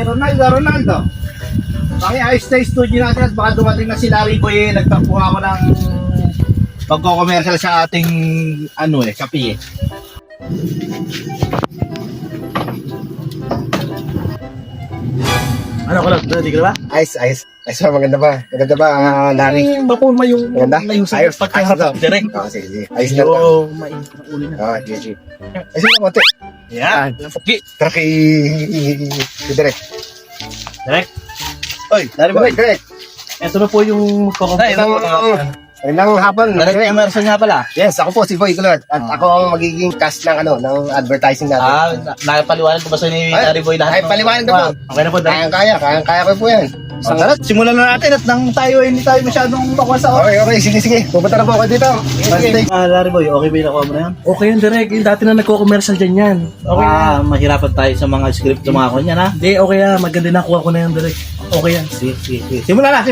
Ronaldo. Ayos na yung studio natin at baka dumating na si Larry Boy nagtampo ako ng pagko-commercial sa ating kape Ano ko lang, ready ka ba? Ayos ba? Maganda ba, Larry? Mapulma yung Maganda? ayos pagkaharap direct. Sige. Ayos lang. Mainit na ulo na. GG. Ayos lang, konti. Yan. Tara kay... Direct. Direct. Oy, Larry Boy. Direct. Ito na po yung magko-commercial. Magandang hapon. Direct commercial nga pala. Yes, ako po si Boy Kulot. At ako ang magiging cast ng advertising natin. Nakapaliwanag ko ba sa ni Larry Boy lahat? Ay, paliwanag na po. Okay na po, Direct. Kaya ko po yan. Tara, simulan na natin at nang tayo hindi tayo masyadong makuha sa oras. Okay, sige. Pupunta na po ako dito. Sige. Larry Boy, okay ba yung nakuha mo na yan? Okay yan, Direk. Yung dati na nagko-commercial dyan yan. Okay mahirapan tayo sa mga script, sa mga kanya na. Hindi, okay yan. Maganda na kuha ko na yan, Direk. Okay yan. Sige. Simulan na.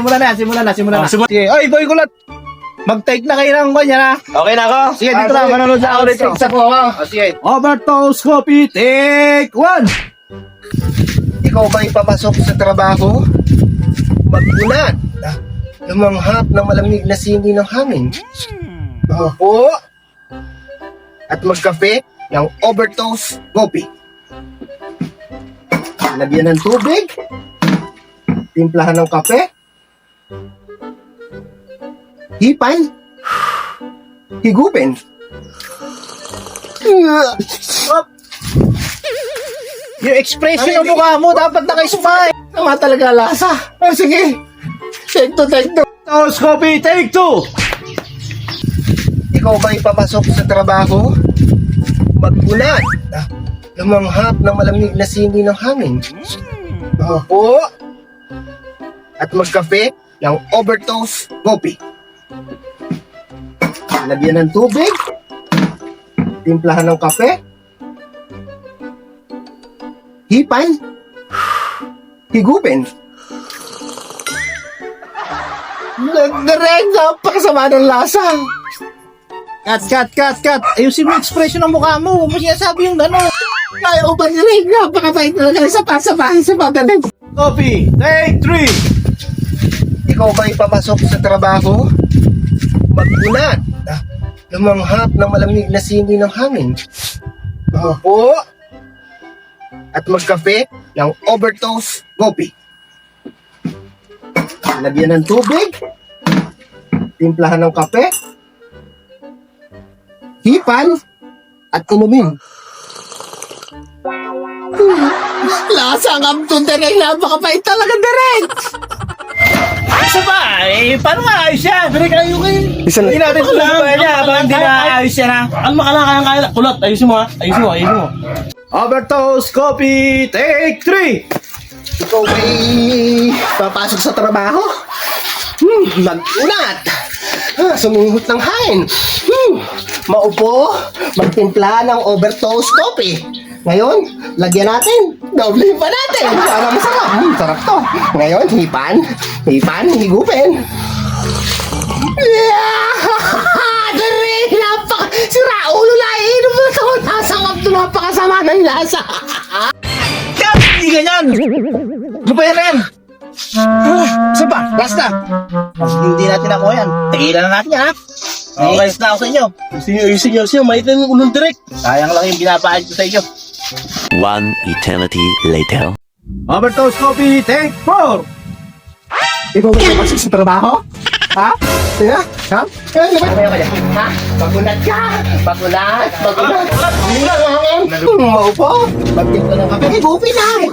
Sige. Oy, Boy Kulot. Mag-take na kayo ng kanya na. Okay na ako? Sige, dito na. Manonood sa ulit. Sa po ako. Sige. Overtoast Coffee, take 1. Ikaw ba ipapasok sa trabaho? Mag-ulat. Lumanghap ng malamig na simoy ng hangin. Upo. At magkape ng Overtoast Coffee. Lagyan ng tubig. Timplahan ng kape. Hipan. Higupin. Yung expression ng mukha mo, dapat naka-smile. Tama talaga lasa. Sige. Take two. Toast Coffee, take 2. Ikaw ba ipapasok sa trabaho? Mag-ulat. Lumanghap ng malamig na simoy ng hangin. Upo. At magkape ng Overtoast Coffee. Lagyan ng tubig. Timplahan ng kape. Hipan. Higupin. Nagdareng, napakasama ng lasa. Cut. Ayusin mo yung expression ng mukha mo. Huwag mo sinasabi yung gano'n. Kaya ko ba nireng, napakabait talaga sa padaling. Coffee, take 3. Ikaw ba ipapasok sa trabaho? Mag-ulat. Lumanghap ng malamig na simoy ng hangin. Upo. At magkape ng Overtoast Coffee. Lagyan ng tubig. Timplahan ng kape. Hipan. At inumin. Lasa ang amtong direk. Napakabait talaga direk. Isa ba? Paano maayos yan? Direk, hindi natin sulaban niya habang hindi na ayos yan ha. Ano kaya? Kulot, ayusin mo. Overtoast Coffee, take 3. Ikaw ba'y papasok sa trabaho? Mag-ulat. Sumunghot ng hangin. Maupo. Magtimpla ng Overtoast Coffee. Ngayon, lagyan natin. Doble pa natin. Para masarap. Sarap to. Ngayon, hipan, higupin. Sira ulo lain. Nasangap to, napakasama ng lasa. Hindi ganyan! Ano ba yan? Isa ba? Last na! Hindi natin nakuha yan. Tigilan na natin yan ha. Okay, na ako sa inyo. Ayusin nyo. Maitin yung ulong direct. Sayang lang yung pinapaayos ko sa inyo. One eternity later. Overtoast Coffee, take 4. Ikaw ba papasok sa trabaho? Ha? Sige? Ha? Ha? Bagulat ka! Bagulat! Maupo! Magtimpla ng kape. Higupin na!